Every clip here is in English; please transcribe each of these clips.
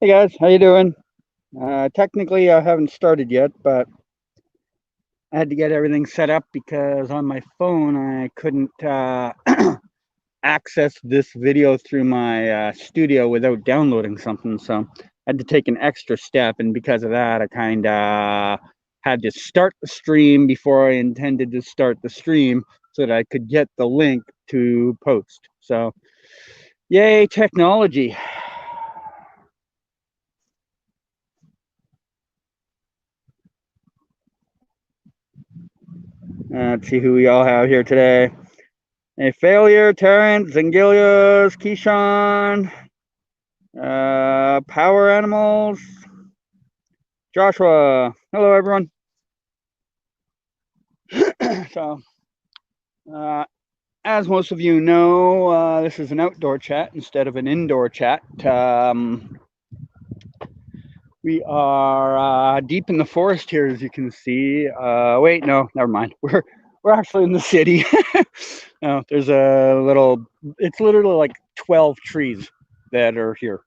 Hey guys, how you doing? Technically, I haven't started yet, but I had to get everything set up because on my phone I couldn't access this video through my studio without downloading something. So I had to take an extra step, and because of that, I kind of had to start the stream before I intended to start the stream so that I could get the link to post. So, yay, technology. Let's see who we all have here today. A failure, Terrence, Zingilius, Keyshawn, Power Animals, Joshua. Hello, everyone. So, uh, as most of you know, this is an outdoor chat instead of an indoor chat. We are deep in the forest here, as you can see. Wait, no, never mind. We're actually in the city. No, there's a little. It's literally like 12 trees that are here.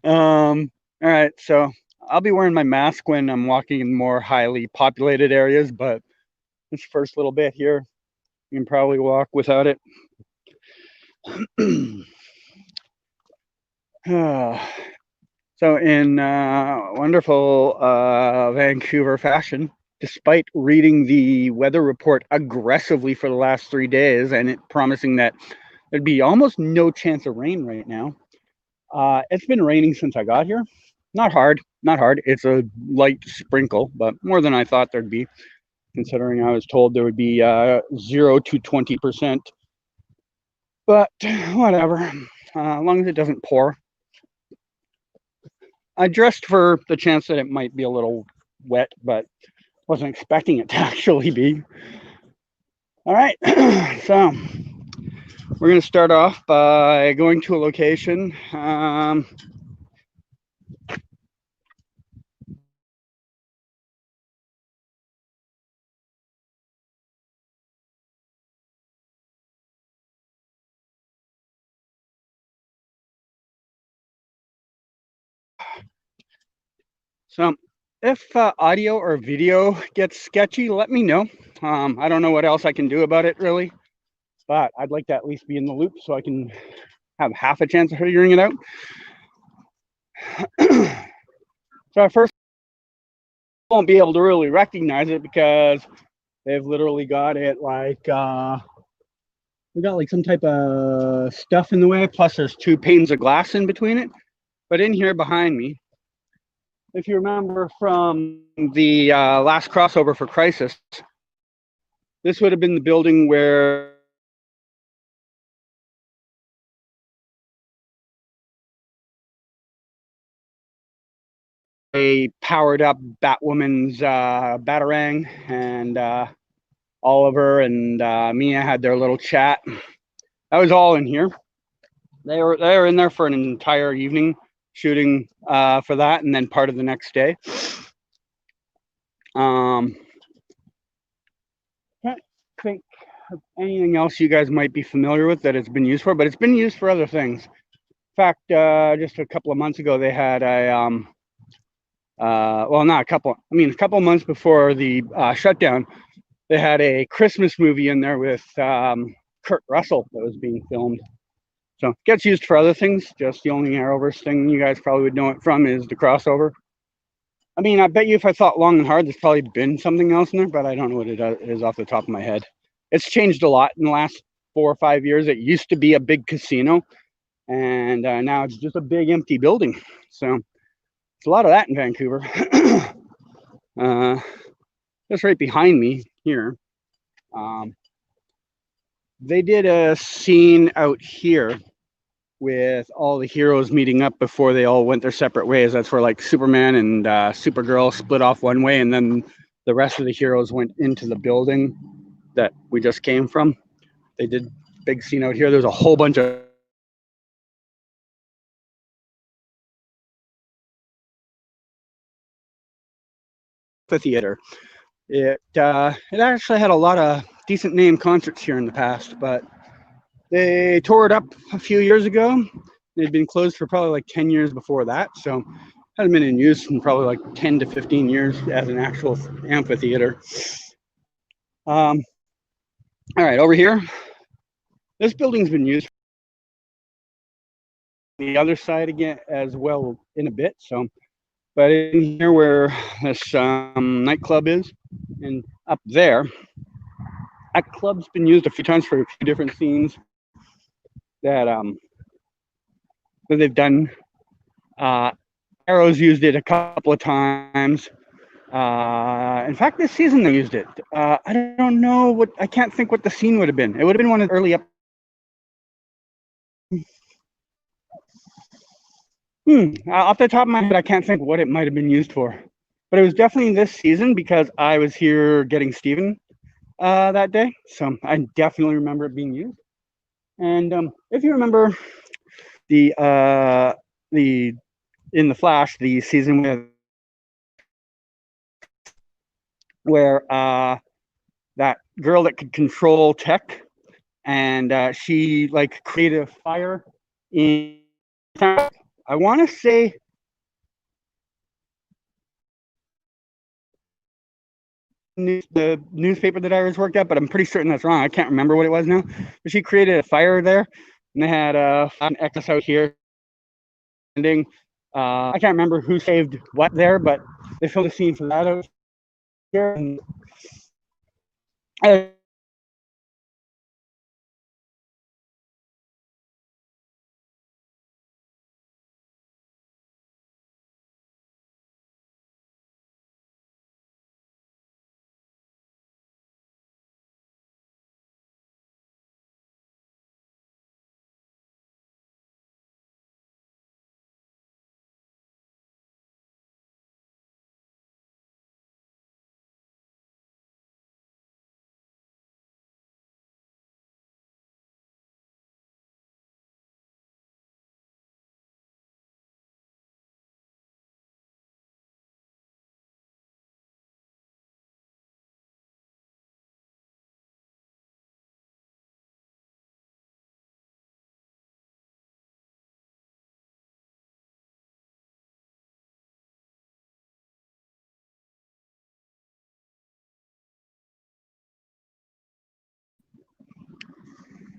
All right, so I'll be wearing my mask when I'm walking in more highly populated areas, but this first little bit here, you can probably walk without it. So in wonderful Vancouver fashion, despite reading the weather report aggressively for the last 3 days and it promising that there'd be almost no chance of rain right now, it's been raining since I got here. Not hard, not hard. It's a light sprinkle, but more than I thought there'd be, considering I was told there would be 0 to 20%. But whatever, as long as it doesn't pour. I dressed for the chance that it might be a little wet, but wasn't expecting it to actually be. All right, so we're going to start off by going to a location. So if audio or video gets sketchy, let me know. I don't know what else I can do about it really, but I'd like to at least be in the loop so I can have half a chance of figuring it out. So at first, I won't be able to really recognize it because they've literally got it like we got like some type of stuff in the way. Plus, there's 2 panes of glass in between it. But in here behind me, if you remember from the last crossover for Crisis, this would have been the building where a powered up Batwoman's Batarang, and Oliver and Mia had their little chat. That was all in here. They were in there for an entire evening shooting for that, and then part of the next day. Can't think of anything else you guys might be familiar with that it's been used for, but it's been used for other things. In fact, just a couple of months ago, they had a well, not a couple. I mean, a couple of months before the shutdown, they had a Christmas movie in there with Kurt Russell that was being filmed. So it gets used for other things. Just the only Arrowverse thing you guys probably would know it from is the crossover. I mean, I bet you if I thought long and hard, there's probably been something else in there, but I don't know what it is off the top of my head. It's changed a lot in the last 4 or 5 years. It used to be a big casino, and now it's just a big empty building. So it's a lot of that in Vancouver. Just right behind me here. They did a scene out here with all the heroes meeting up before they all went their separate ways. That's where like Superman and Supergirl split off one way, and then the rest of the heroes went into the building that we just came from. They did big scene out here. There's a whole bunch of the theater. It actually had a lot of decent name concerts here in the past, but they tore it up a few years ago, They'd been closed for probably like 10 years before that, so hadn't been in use in probably like 10 to 15 years as an actual amphitheater. All right, over here, this building's been used the other side again as well in a bit. So, but in here where this nightclub is, and up there, that club's been used a few times for a few different scenes that that they've done. Arrow's used it a couple of times. In fact, this season they used it. I don't know what, I can't think what the scene would have been. It would have been one of the early up. Off the top of my head, I can't think what it might have been used for. But it was definitely this season because I was here getting Steven that day. So I definitely remember it being used. And if you remember the in the Flash, the season where that girl that could control tech, and she like created a fire in, I want to say the newspaper that I always worked at, but I'm pretty certain that's wrong. I can't remember what it was now. But she created a fire there, and they had an excess out here. I can't remember who saved what there, but they filmed a scene for that out here. And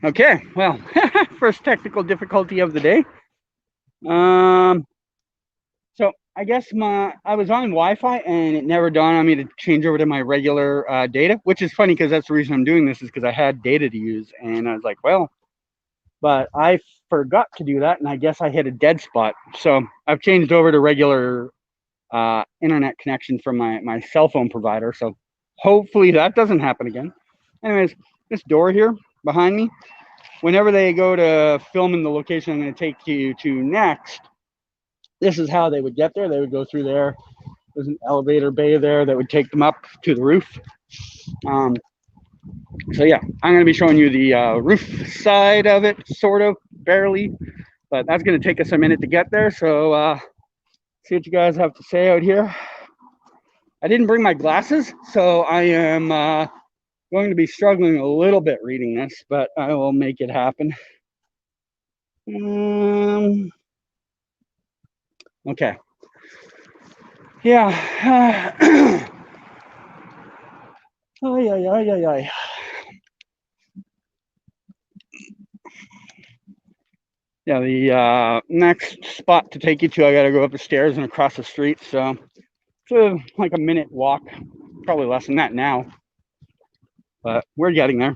okay, well, first technical difficulty of the day. So I guess I was on Wi-Fi and it never dawned on me to change over to my regular data, which is funny because that's the reason I'm doing this, is because I had data to use, and I was like, well, but I forgot to do that, and I guess I hit a dead spot. So I've changed over to regular internet connection from my cell phone provider. So hopefully that doesn't happen again. Anyways, this door here behind me, whenever they go to film in the location I'm going to take you to next, this is how they would get there. They would go through there. There's an elevator bay there that would take them up to the roof. So yeah, I'm going to be showing you the roof side of it, sort of, barely, but that's going to take us a minute to get there. So see what you guys have to say out here. I didn't bring my glasses, so I am going to be struggling a little bit reading this, but I will make it happen. Okay. Yeah. Yeah, the next spot to take you to, I got to go up the stairs and across the street. So it's like a minute walk, probably less than that now, but we're getting there.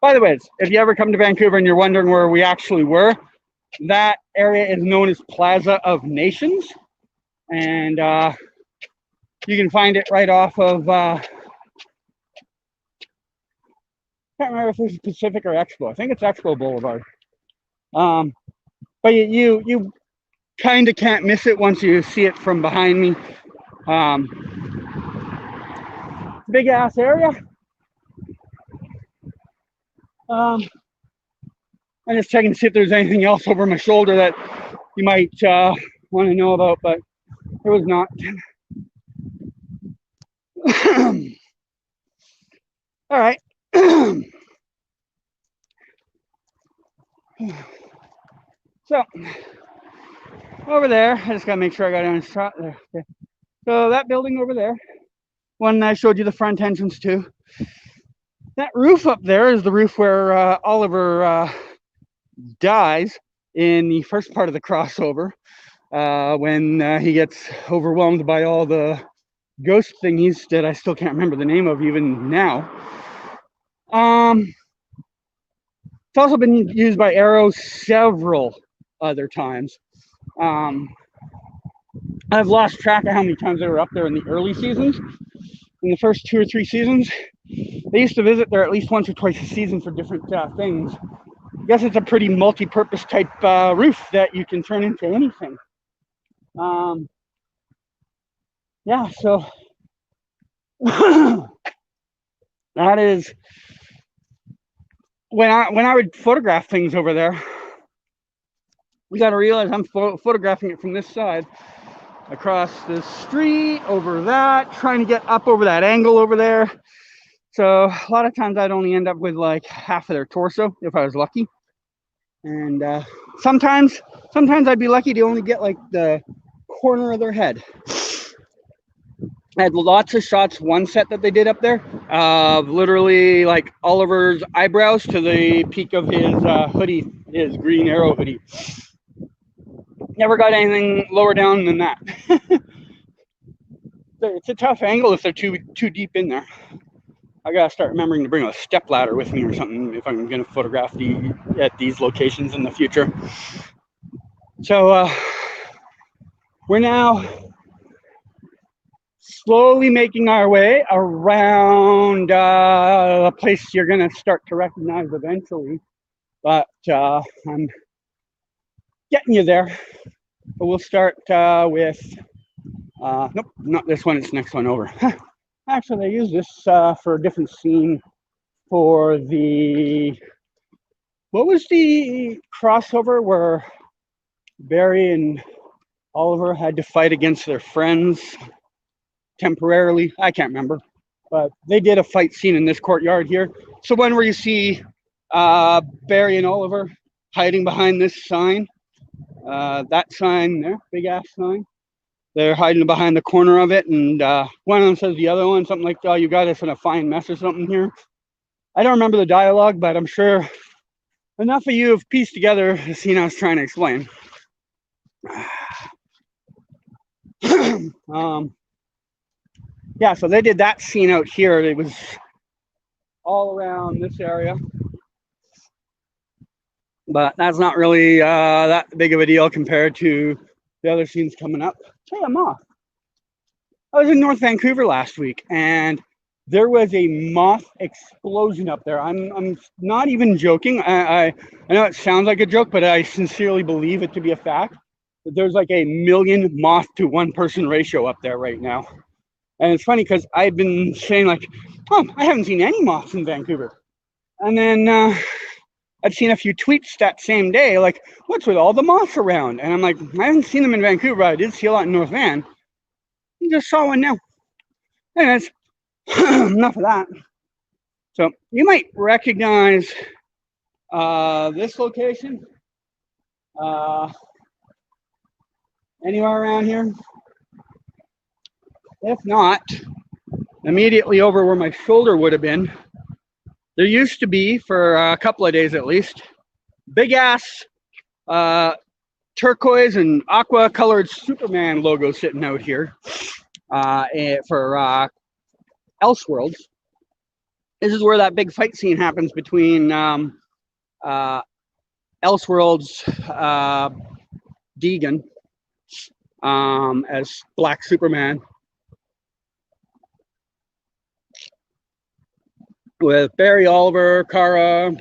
By the way, if you ever come to Vancouver and you're wondering where we actually were, that area is known as Plaza of Nations, and you can find it right off of I can't remember if it's Pacific or Expo. I think it's Expo Boulevard. But you kind of can't miss it once you see it from behind me. Big ass area. I'm just checking to see if there's anything else over my shoulder that you might want to know about, but there was not. All right. So over there, I just gotta make sure I got it on shot there. Okay. So that building over there, one I showed you the front entrance to. That roof up there is the roof where Oliver dies in the first part of the crossover, when he gets overwhelmed by all the ghost thingies that I still can't remember the name of even now. It's also been used by Arrow several other times. I've lost track of how many times they were up there in the early seasons. In the first 2 or 3 seasons, they used to visit there at least once or twice a season for different things. I guess it's a pretty multi-purpose type roof that you can turn into anything. Yeah, so that is when I would photograph things over there. We got to realize I'm photographing it from this side, across the street, over that, trying to get up over that angle over there. So a lot of times I'd only end up with like half of their torso if I was lucky. And sometimes I'd be lucky to only get like the corner of their head. I had lots of shots, one set that they did up there, literally like Oliver's eyebrows to the peak of his hoodie, his Green Arrow hoodie. Never got anything lower down than that. It's a tough angle if they're too deep in there. I gotta start remembering to bring a step ladder with me or something if I'm gonna photograph at these locations in the future. So we're now slowly making our way around a place you're gonna start to recognize eventually, but I'm getting you there. But we'll start with nope, not this one, it's the next one over. Actually, they use this for a different scene for the, what was the crossover where Barry and Oliver had to fight against their friends temporarily? I can't remember, but they did a fight scene in this courtyard here. So one where you see Barry and Oliver hiding behind this sign, that sign there, big ass sign. They're hiding behind the corner of it, and one of them says the other one something like, "Oh, you got us in a fine mess" or something here. I don't remember the dialogue, but I'm sure enough of you have pieced together the scene I was trying to explain. Yeah, so they did that scene out here. It was all around this area, but that's not really that big of a deal compared to the other scenes coming up. Hey, I'm off. I was in North Vancouver last week, and there was a moth explosion up there. I'm not even joking. I know it sounds like a joke, but I sincerely believe it to be a fact. There's like a 1,000,000 moth to 1 person ratio up there right now. And it's funny because I've been saying like, oh, I haven't seen any moths in Vancouver. And then I'd seen a few tweets that same day, like, what's with all the moths around? And I'm like, I haven't seen them in Vancouver, but I did see a lot in North Van. I just saw one now. Anyways, enough of that. So you might recognize this location anywhere around here. If not, immediately over where my shoulder would have been, there used to be, for a couple of days at least, big ass turquoise and aqua colored Superman logo sitting out here for Elseworlds. This is where that big fight scene happens between Elseworlds Deegan as Black Superman with Barry, Oliver, Kara,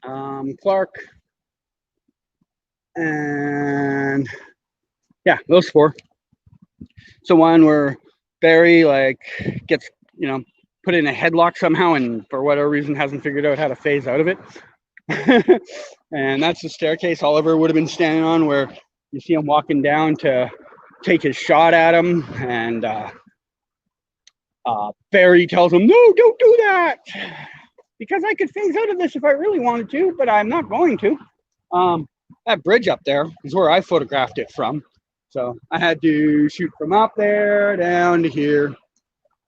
Clark, and yeah, those 4. So one where Barry like gets, put in a headlock somehow, and for whatever reason hasn't figured out how to phase out of it. And that's the staircase Oliver would have been standing on, where you see him walking down to take his shot at him, and Barry tells him, no, don't do that, because I could phase out of this if I really wanted to, but I'm not going to. That bridge up there is where I photographed it from, so I had to shoot from up there down to here.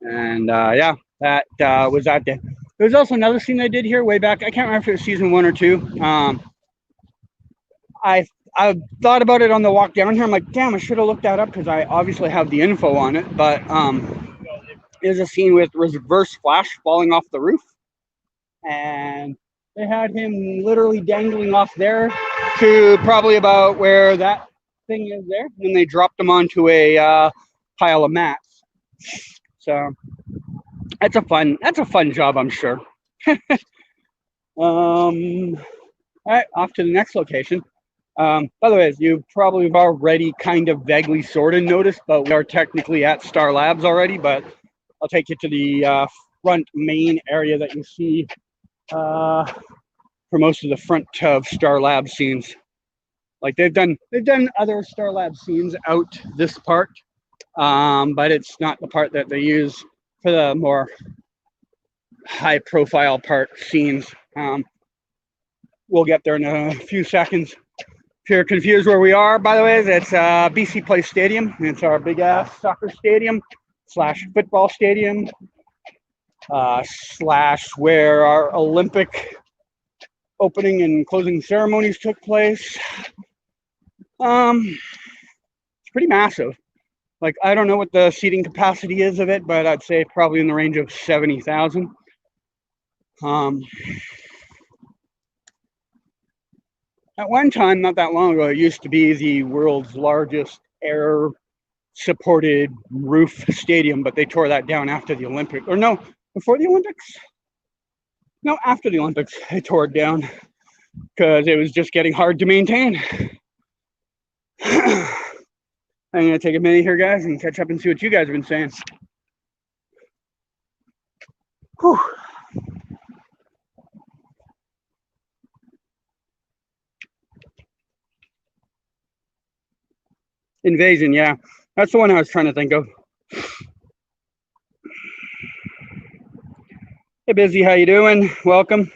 And yeah, that was that day. There's also another scene I did here way back. I can't remember if it was season 1 or 2. I thought about it on the walk down here. I'm like, damn, I should have looked that up, because I obviously have the info on it. But there's a scene with Reverse Flash falling off the roof, and they had him literally dangling off there to probably about where that thing is there, and they dropped him onto a pile of mats. So that's a fun job, I'm sure. All right, off to the next location. By the way, you probably have already kind of vaguely sort of noticed, but we are technically at S.T.A.R Labs already, but I'll take you to the front main area that you see for most of the front of S.T.A.R Labs scenes. Like they've done other S.T.A.R Labs scenes out this part, but it's not the part that they use for the more high profile part scenes. We'll get there in a few seconds. If you're confused where we are, by the way, it's BC Place Stadium. It's our big ass soccer stadium / football stadium / where our Olympic opening and closing ceremonies took place. It's pretty massive. Like, I don't know what the seating capacity is of it, but I'd say probably in the range of 70,000. At one time, not that long ago, it used to be the world's largest air-supported roof stadium, but they tore that down after the Olympics. Or no, before the Olympics? No, after the Olympics, they tore it down because it was just getting hard to maintain. I'm going to take a minute here, guys, and catch up and see what you guys have been saying. Whew. Invasion, yeah. That's the one I was trying to think of. Hey, Busy, how you doing? Welcome.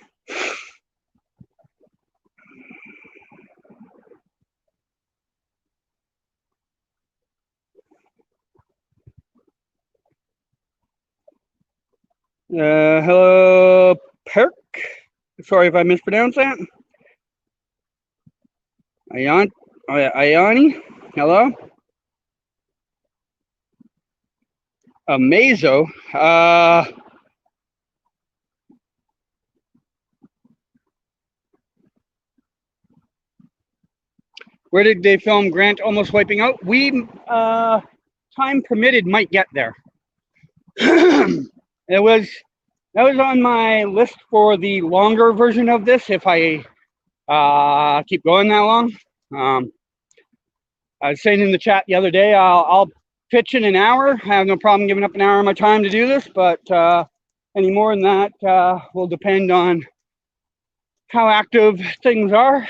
Hello, Perk. Sorry if I mispronounced that. Ayani, hello. Amazo. Where did they film Grant almost wiping out? We, time permitted, might get there. That was on my list for the longer version of this, if I keep going that long. I was saying in the chat the other day, I'll pitch in an hour. I have no problem giving up an hour of my time to do this, but any more than that will depend on how active things are.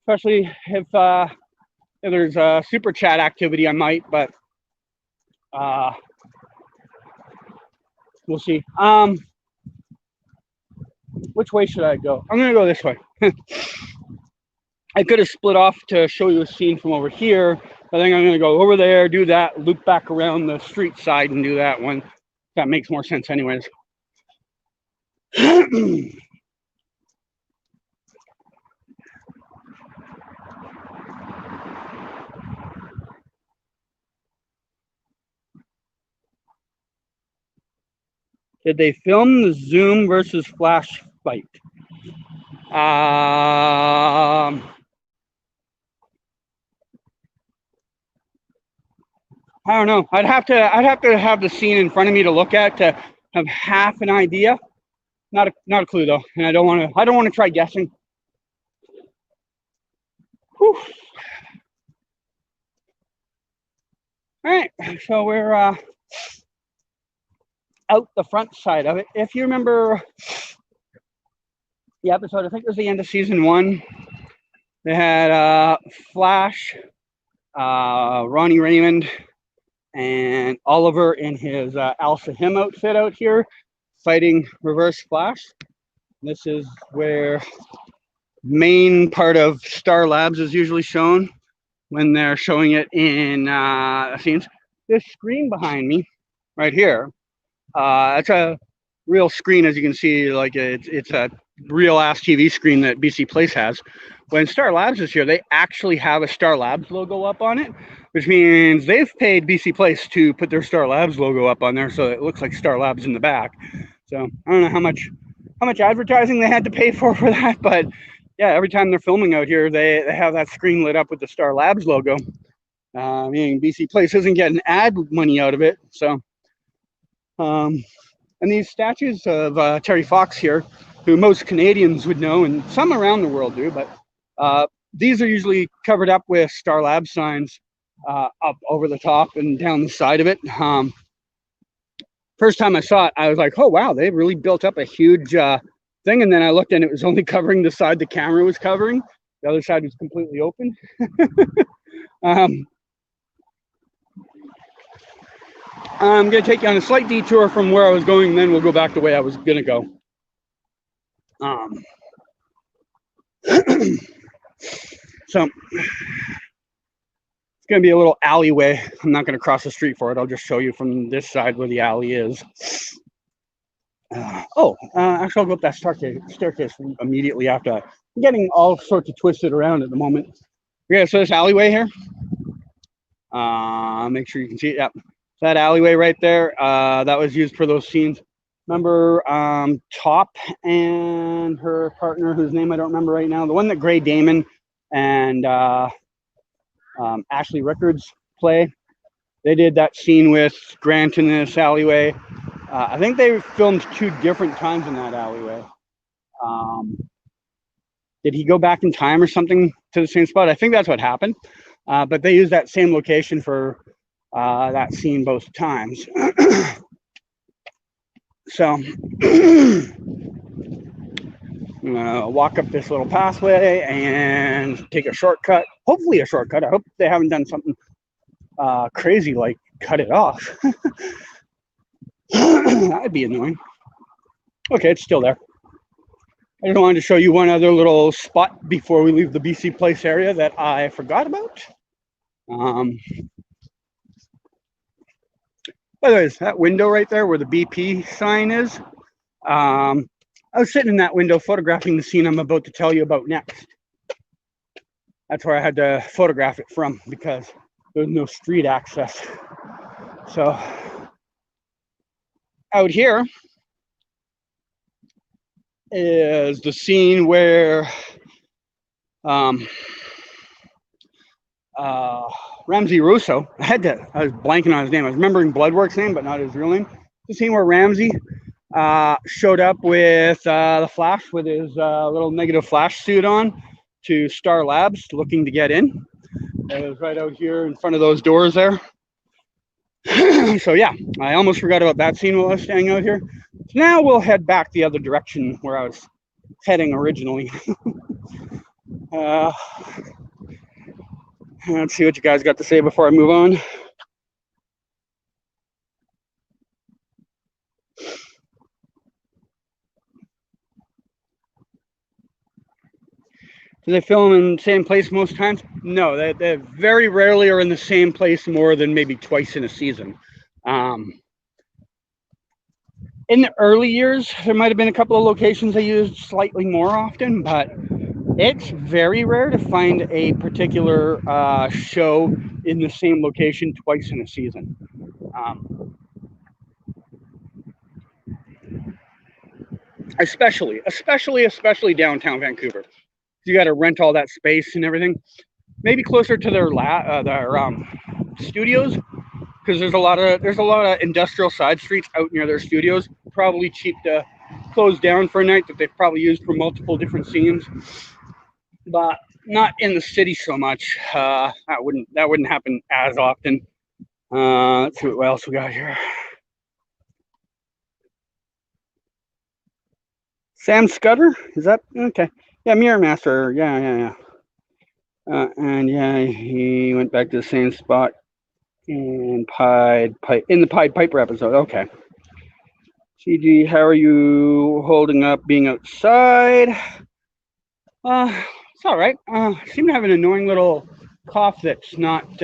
Especially if there's a super chat activity, I might, but we'll see. Which way should I go? I'm gonna go this way. I could have split off to show you a scene from over here. I think I'm gonna go over there, do that, loop back around the street side and do that one. That makes more sense anyways. Did they film the Zoom versus Flash fight? I don't know. I'd have to have the scene in front of me to look at to have half an idea. Not a clue though, and I don't want to try guessing. Whew. All right, so we're out the front side of it. If you remember the episode, I think it was the end of season 1. They had Flash, Ronnie Raymond, and Oliver in his Al Shahim outfit out here fighting Reverse Flash. This is where main part of S.T.A.R Labs is usually shown when they're showing it in scenes. This screen behind me right here, it's a real screen, as you can see. Like it's a real ass TV screen that BC Place has. When S.T.A.R Labs is here, they actually have a S.T.A.R Labs logo up on it, which means they've paid BC Place to put their S.T.A.R Labs logo up on there, so it looks like S.T.A.R Labs in the back. So I don't know how much advertising they had to pay for that, but yeah, every time they're filming out here, they have that screen lit up with the S.T.A.R Labs logo. Meaning BC Place isn't getting ad money out of it. So, and these statues of Terry Fox here, who most Canadians would know, and some around the world do, but these are usually covered up with S.T.A.R Labs signs up over the top and down the side of it. First time I saw it, I was like, oh, wow, they really built up a huge thing. And then I looked and it was only covering the side the camera was covering. The other side was completely open. I'm going to take you on a slight detour from where I was going, and then we'll go back the way I was going to go. So it's going to be a little alleyway. I'm not going to cross the street for it. I'll just show you from this side where the alley is. Actually, I'll go up that staircase immediately after. I'm getting all sorts of twisted around at the moment. Yeah, so this alleyway here. Make sure you can see it. Yep. That alleyway right there, that was used for those scenes. Remember Top and her partner, whose name I don't remember right now, the one that Gray Damon and Ashley Rickards play. They did that scene with Grant in this alleyway. I think they filmed 2 different times in that alleyway. Did he go back in time or something to the same spot? I think that's what happened. But they used that same location for that scene both times. So I'm gonna walk up this little pathway and take a shortcut. Hopefully a shortcut. I hope they haven't done something crazy like cut it off. That'd be annoying. Okay, it's still there. I just wanted to show you one other little spot before we leave the BC Place area that I forgot about. By the way, that window right there where the BP sign is, I was sitting in that window photographing the scene I'm about to tell you about next. That's where I had to photograph it from because there was no street access. So out here is the scene where Ramsey Russo, I was blanking on his name. I was remembering Bloodwork's name, but not his real name. The scene where Ramsey showed up with the Flash with his little negative Flash suit on to S.T.A.R Labs looking to get in. It was right out here in front of those doors there. So yeah, I almost forgot about that scene while I was staying out here. So now we'll head back the other direction where I was heading originally. Let's see what you guys got to say before I move on. Do they film in the same place most times? No, they very rarely are in the same place more than maybe twice in a season. In the early years, there might have been a couple of locations they used slightly more often, but it's very rare to find a particular show in the same location twice in a season. Especially downtown Vancouver. You got to rent all that space and everything. Maybe closer to their studios, because there's a lot of industrial side streets out near their studios. Probably cheap to close down for a night that they've probably used for multiple different scenes, but not in the city so much. That wouldn't happen as often. Let's see what else we got here. Sam Scudder? Is that okay? Yeah, Mirror Master. Yeah. And yeah, he went back to the same spot in in the Pied Piper episode. Okay. CG, how are you holding up being outside? It's all right. I seem to have an annoying little cough that's not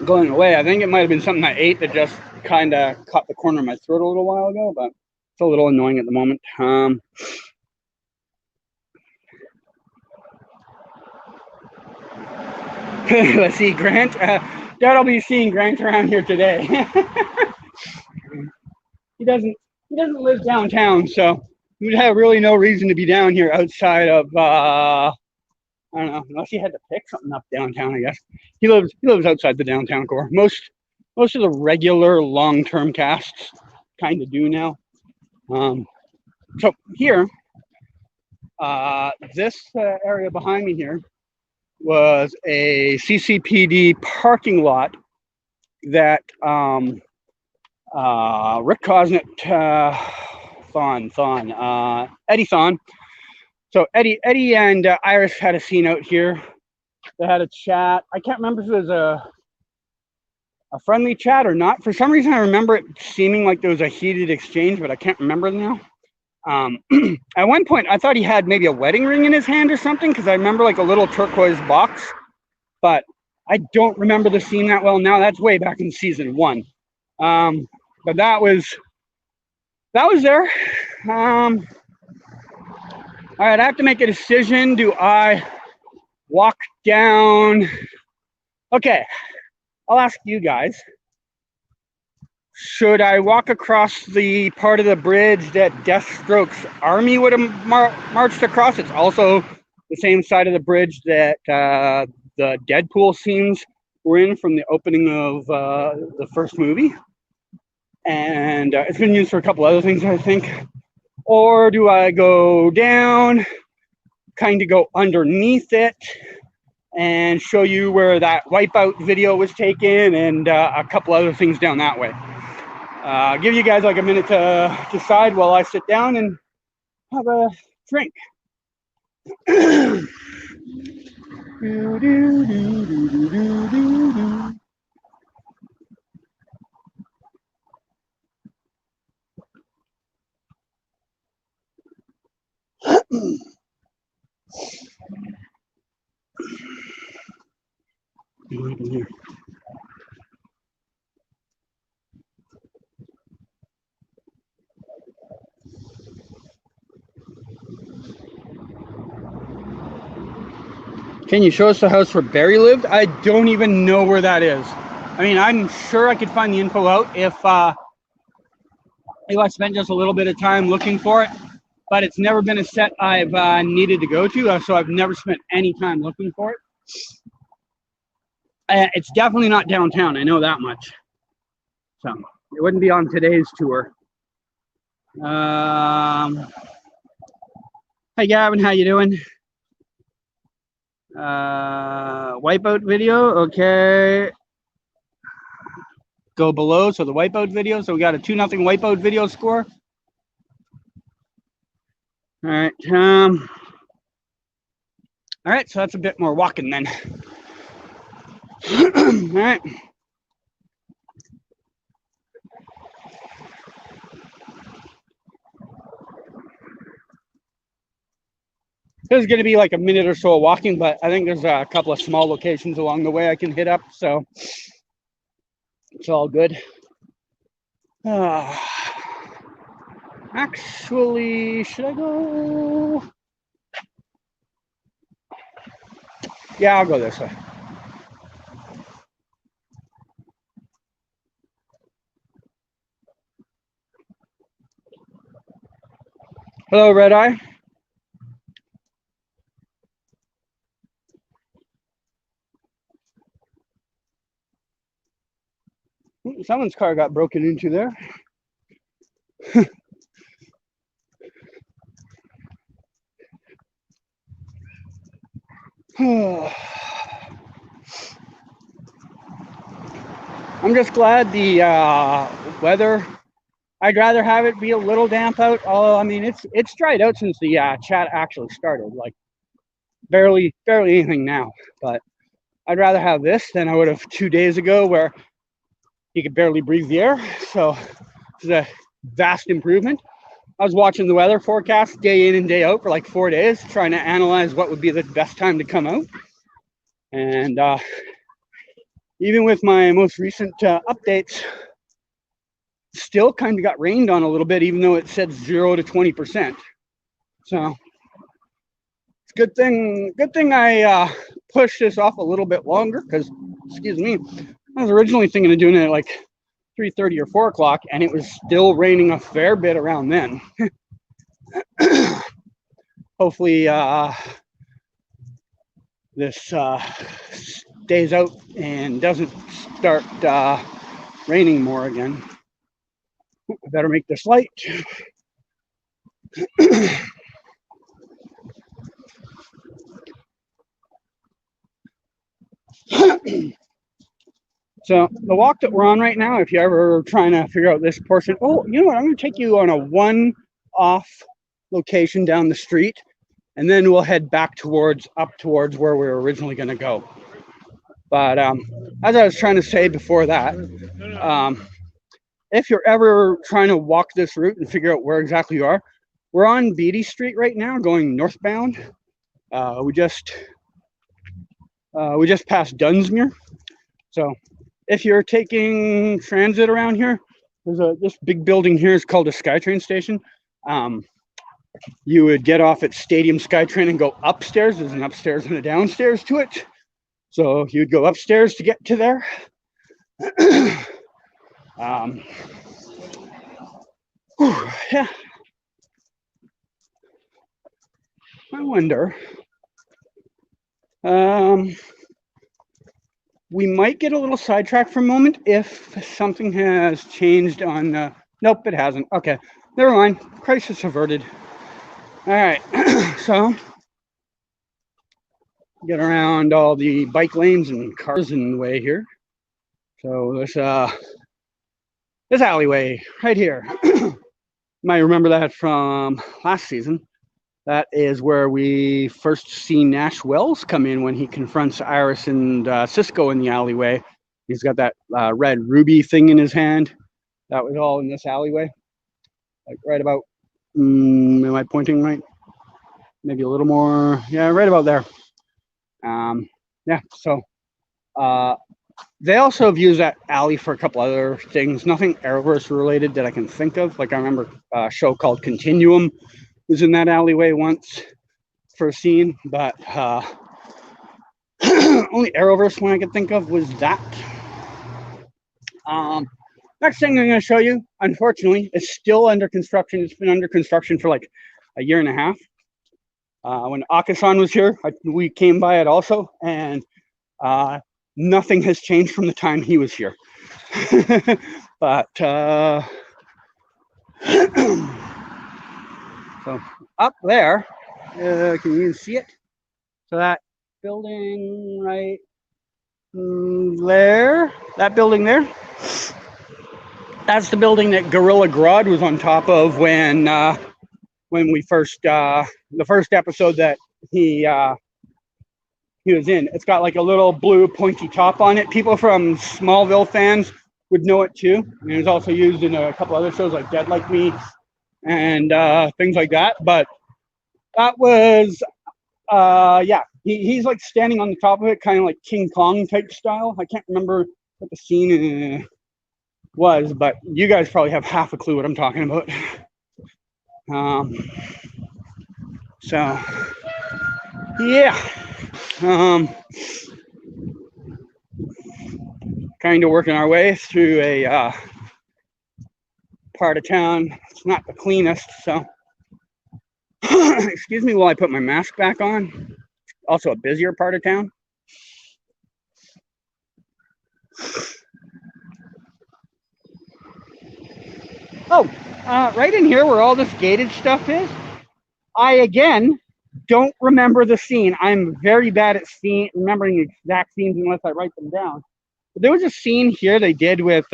going away. I think it might have been something I ate that just kind of caught the corner of my throat a little while ago, but it's a little annoying at the moment. Let's see, Grant. Dad, I'll be seeing Grant around here today. he doesn't live downtown, so he would have really no reason to be down here outside of I don't know, unless he had to pick something up downtown. I guess he lives outside the downtown core. Most of the regular long-term casts kind of do now. So here, this area behind me here was a CCPD parking lot that Rick Cosnett, Eddie Thon. So Eddie and Iris had a scene out here. They had a chat. I can't remember if it was a friendly chat or not. For some reason, I remember it seeming like there was a heated exchange, but I can't remember now. At one point, I thought he had maybe a wedding ring in his hand or something, because I remember like a little turquoise box, but I don't remember the scene that well now. That's way back in season 1. But that was there. All right, I have to make a decision. Do I walk down? Okay, I'll ask you guys. Should I walk across the part of the bridge that Deathstroke's army would have marched across? It's also the same side of the bridge that the Deadpool scenes were in from the opening of the first movie. And it's been used for a couple other things, I think. Or do I go down, kind of go underneath it, and show you where that Wipeout video was taken, and a couple other things down that way. Give you guys like a minute to decide while I sit down and have a drink. Can you show us the house where Barry lived? I don't even know where that is. I mean, I'm sure I could find the info out if I spent just a little bit of time looking for it, but it's never been a set I've needed to go to, so I've never spent any time looking for it. It's definitely not downtown, I know that much. So it wouldn't be on today's tour. Hey Gavin, how you doing? Wipeout video, okay. Go below, so the Wipeout video. So we got a 2-0 Wipeout video score. All right. All right, so that's a bit more walking then. All right. There's going to be like a minute or so of walking, but I think there's a couple of small locations along the way I can hit up, so it's all good. Actually, should I go? Yeah, I'll go this way. Hello, Red Eye. Someone's car got broken into there. I'm just glad the weather I'd rather have it be a little damp out. Although I mean, it's dried out since the chat actually started. Like barely anything now. But I'd rather have this than I would have 2 days ago, where you could barely breathe the air. So it's a vast improvement. I was watching the weather forecast day in and day out for like 4 days, trying to analyze what would be the best time to come out. And even with my most recent updates, still kind of got rained on a little bit, even though it said 0 to 20%. So it's good thing I pushed this off a little bit longer, because, excuse me, I was originally thinking of doing it at like 3:30 or 4 o'clock, and it was still raining a fair bit around then. Hopefully this stays out and doesn't start raining more again. I better make this light. So the walk that we're on right now, if you're ever trying to figure out this portion, oh, you know what? I'm going to take you on a one-off location down the street, and then we'll head back up towards where we were originally going to go. But as I was trying to say before that, if you're ever trying to walk this route and figure out where exactly you are, we're on Beatty Street right now, going northbound. We just passed Dunsmuir. So if you're taking transit around here, there's this big building here is called a SkyTrain station. You would get off at Stadium SkyTrain and go upstairs. There's an upstairs and a downstairs to it. So you'd go upstairs to get to there. Yeah. I wonder. We might get a little sidetracked for a moment if something has changed on. Nope, it hasn't. Okay, never mind. Crisis averted. All right, so get around all the bike lanes and cars in the way here. So this alleyway right here. You might remember that from last season. That is where we first see Nash Wells come in when he confronts Iris and Cisco in the alleyway. He's got that red ruby thing in his hand. That was all in this alleyway. Like right about, am I pointing right? Maybe a little more. Yeah, right about there. Yeah, so they also have used that alley for a couple other things. Nothing Arrowverse related that I can think of. Like I remember a show called Continuum was in that alleyway once for a scene, but only Arrowverse one I could think of was that. Next thing I'm going to show you, unfortunately, is still under construction. It's been under construction for like a year and a half. When Akasan was here, we came by it also, and nothing has changed from the time he was here. But so up there, can you see it? So that building right there, that building there, that's the building that Gorilla Grodd was on top of when we first, the first episode that he was in. It's got like a little blue pointy top on it. People from Smallville fans would know it too. And it was also used in a couple other shows like Dead Like Me and things like that. But that was, yeah, he's like standing on the top of it, kind of like King Kong type style. I can't remember what the scene was, but you guys probably have half a clue what I'm talking about. So, yeah. Kind of working our way through a part of town. It's not the cleanest, so excuse me while I put my mask back on. Also a busier part of town. Oh, right in here where all this gated stuff is, I again don't remember the scene. I'm very bad at remembering exact scenes unless I write them down. But there was a scene here they did with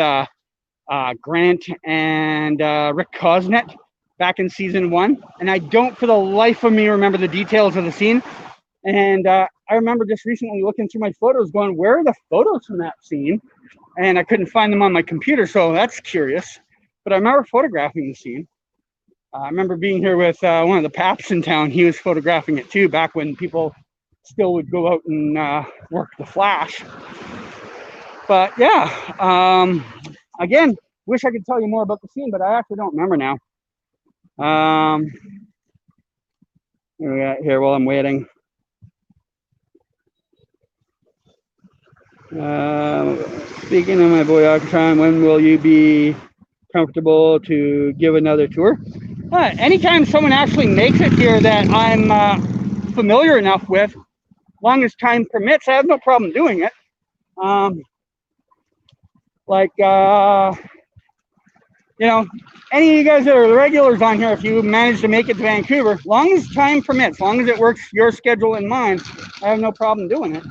Grant and Rick Cosnet back in season 1, and I don't for the life of me remember the details of the scene. And I remember just recently looking through my photos going, where are the photos from that scene? And I couldn't find them on my computer, so that's curious. But I remember photographing the scene. I remember being here with one of the paps in town. He was photographing it too, back when people still would go out and work the flash. But yeah, again, wish I could tell you more about the scene, but I actually don't remember now. What do we got here while I'm waiting? Speaking of my boy Octron, when will you be comfortable to give another tour? Anytime someone actually makes it here that I'm familiar enough with, long as time permits, I have no problem doing it. You know, any of you guys that are regulars on here, if you manage to make it to Vancouver, long as time permits, long as it works your schedule and mine, I have no problem doing it.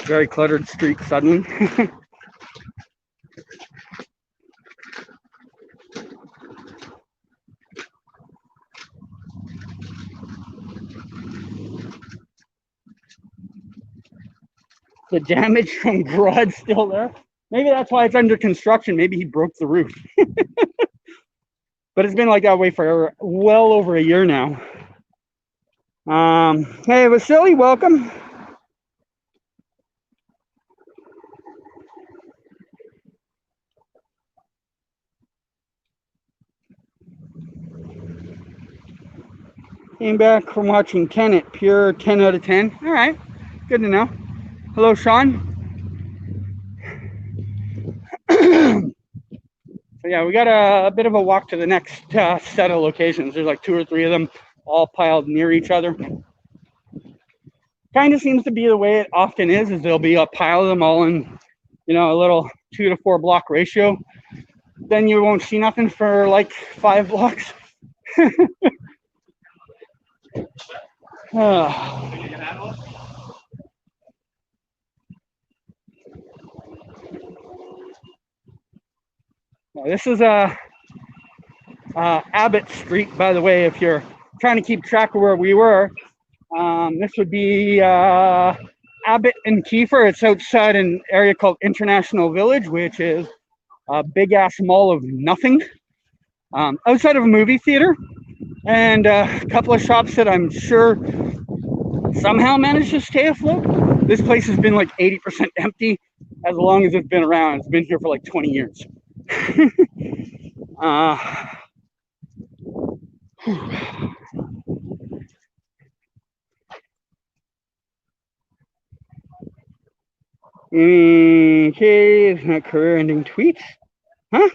Very cluttered street suddenly. The damage from Grodd still there. Maybe that's why it's under construction. Maybe he broke the roof. But it's been like that way for well over a year now. Hey, Vasily, welcome. Came back from watching Tenet, pure 10 out of 10. All right, good to know. Hello, Sean. So yeah, we got a bit of a walk to the next set of locations. There's like 2 or 3 of them all piled near each other. Kind of seems to be the way it often is there'll be a pile of them all in, you know, a little 2 to 4 block ratio. Then you won't see nothing for like 5 blocks. This is Abbott Street, by the way, if you're trying to keep track of where we were. This would be Abbott and Kiefer. It's outside an area called International Village, which is a big ass mall of nothing, outside of a movie theater and a couple of shops that I'm sure somehow managed to stay afloat. This place has been like 80% empty as long as it's been around. It's been here for like 20 years. Okay, it's not career-ending tweets. Huh?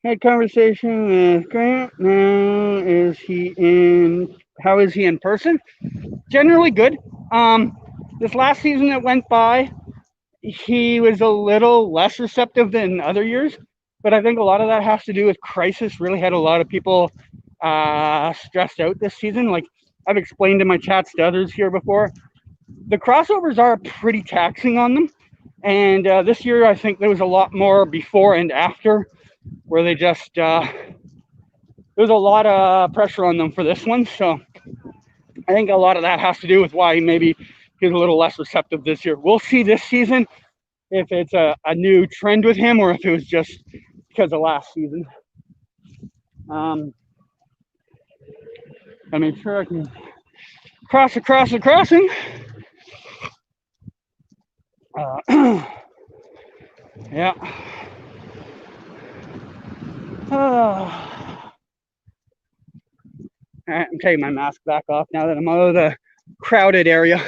Had conversation with Grant. Now, how is he in person? Generally good. This last season that went by, he was a little less receptive than other years, but I think a lot of that has to do with Crisis. Really had a lot of people stressed out this season. Like I've explained in my chats to others here before, the crossovers are pretty taxing on them. And this year, I think there was a lot more before and after where they just, there was a lot of pressure on them for this one. So I think a lot of that has to do with why maybe he's a little less receptive this year. We'll see this season if it's a new trend with him or if it was just because of last season. I make sure I can cross across the crossing. Yeah. All right, I'm taking my mask back off now that I'm out of the crowded area.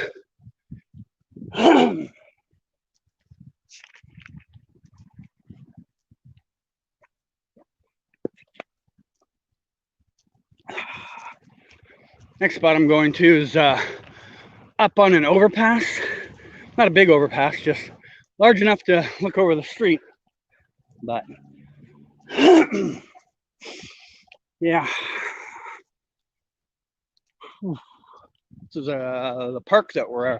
Next spot I'm going to is up on an overpass. Not a big overpass, just large enough to look over the street. But Yeah. This is the park that we're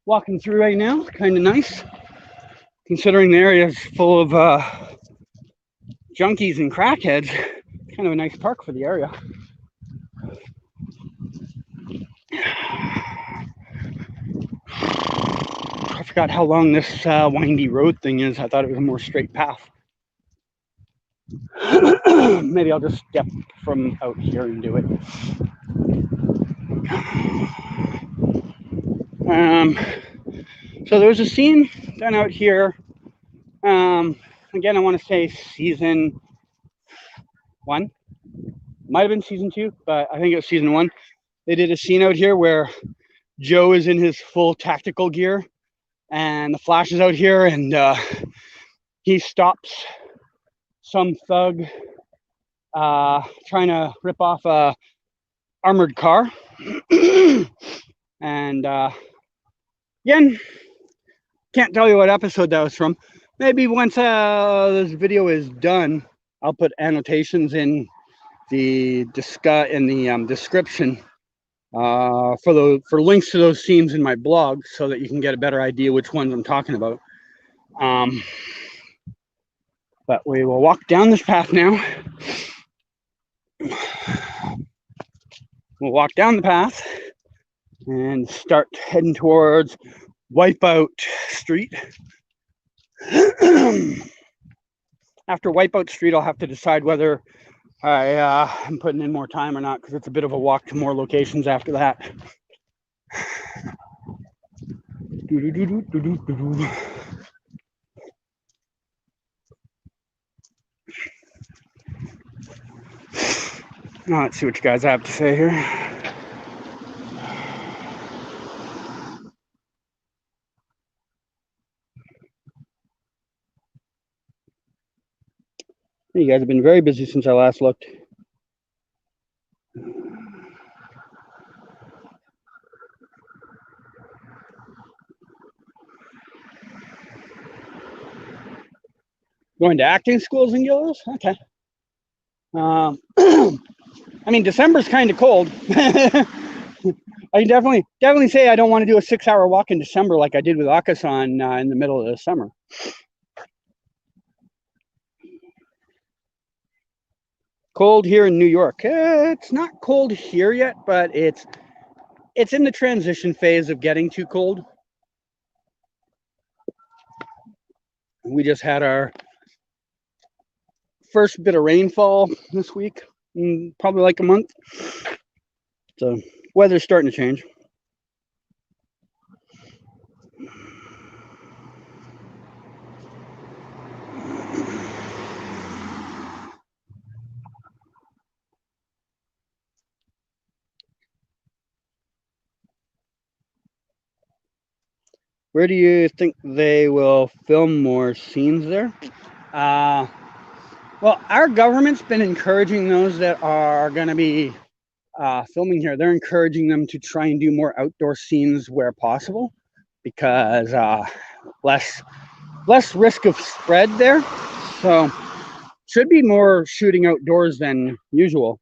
walking through right now. Kind of nice, considering the area is full of junkies and crackheads. Kind of a nice park for the area. I forgot how long this windy road thing is. I thought it was a more straight path. Maybe I'll just step from out here and do it. So there was a scene done out here. Again, I want to say season 1. Might have been season 2, but I think it was season 1. They did a scene out here where Joe is in his full tactical gear, and the Flash is out here, and he stops some thug trying to rip off a armored car. And again, can't tell you what episode that was from. Maybe once this video is done, I'll put annotations in the description for links to those scenes in my blog, so that you can get a better idea which ones I'm talking about. But we will walk down this path now. We'll walk down the path and start heading towards Wipeout Street. After Wipeout Street, I'll have to decide whether I'm putting in more time or not, because it's a bit of a walk to more locations after that. Now let's see what you guys have to say here. You guys have been very busy since I last looked. Going to acting schools in Gillis? Okay. I mean, December's kind of cold. I definitely say I don't want to do a 6-hour walk in December like I did with Akasan in the middle of the summer. Cold here in New York. It's not cold here yet, but it's in the transition phase of getting too cold. We just had our first bit of rainfall this week in probably like a month. So weather's starting to change. Where do you think they will film more scenes there? Well, our government's been encouraging those that are going to be filming here. They're encouraging them to try and do more outdoor scenes where possible, because less risk of spread there. So should be more shooting outdoors than usual.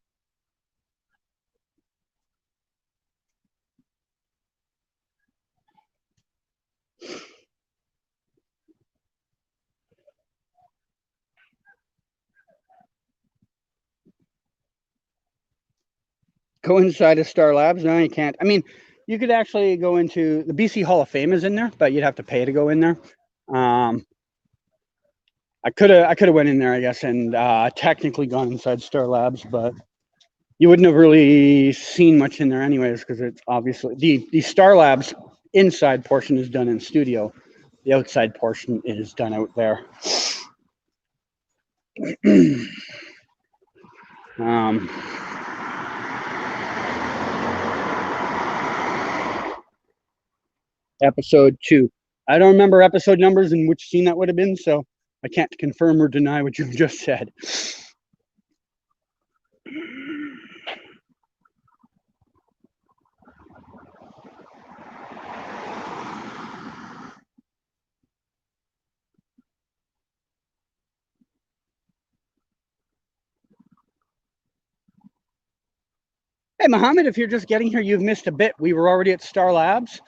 Go inside of S.T.A.R Labs? No, you can't. I mean, you could actually go into the BC Hall of Fame is in there, but you'd have to pay to go in there. I could have went in there, I guess, and technically gone inside S.T.A.R Labs, but you wouldn't have really seen much in there anyways, because it's obviously the S.T.A.R Labs inside portion is done in studio. The outside portion is done out there. Episode 2. I don't remember episode numbers and which scene that would have been, so I can't confirm or deny what you just said. Hey, Mohammed, if you're just getting here, you've missed a bit. We were already at S.T.A.R Labs.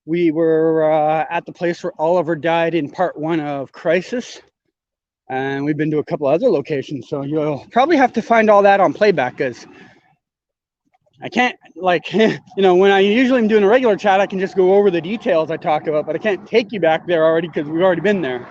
We were at the place where Oliver died in part 1 of Crisis. And we've been to a couple other locations. So you'll probably have to find all that on playback, because I can't, like, you know, when I usually am doing a regular chat, I can just go over the details I talked about, but I can't take you back there already because we've already been there.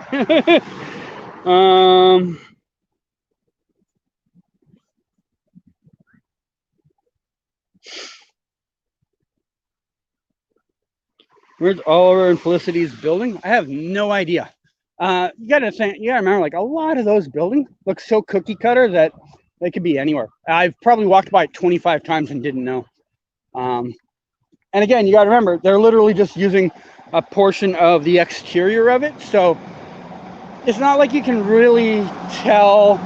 Where's Oliver and Felicity's building? I have no idea. You gotta remember, like, a lot of those buildings look so cookie cutter that they could be anywhere. I've probably walked by it 25 times and didn't know. And again, you gotta remember, they're literally just using a portion of the exterior of it, so it's not like you can really tell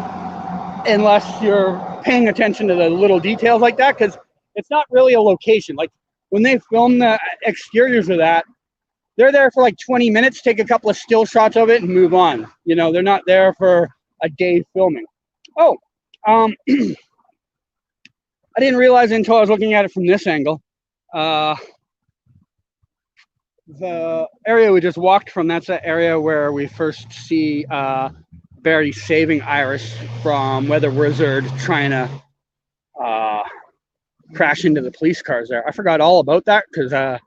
unless you're paying attention to the little details like that, because it's not really a location. Like, when they film the exteriors of that, they're there for like 20 minutes, take a couple of still shots of it and move on. You know, they're not there for a day filming. Oh, I didn't realize until I was looking at it from this angle. The area we just walked from, that's the area where we first see Barry saving Iris from Weather Wizard trying to crash into the police cars there. I forgot all about that because I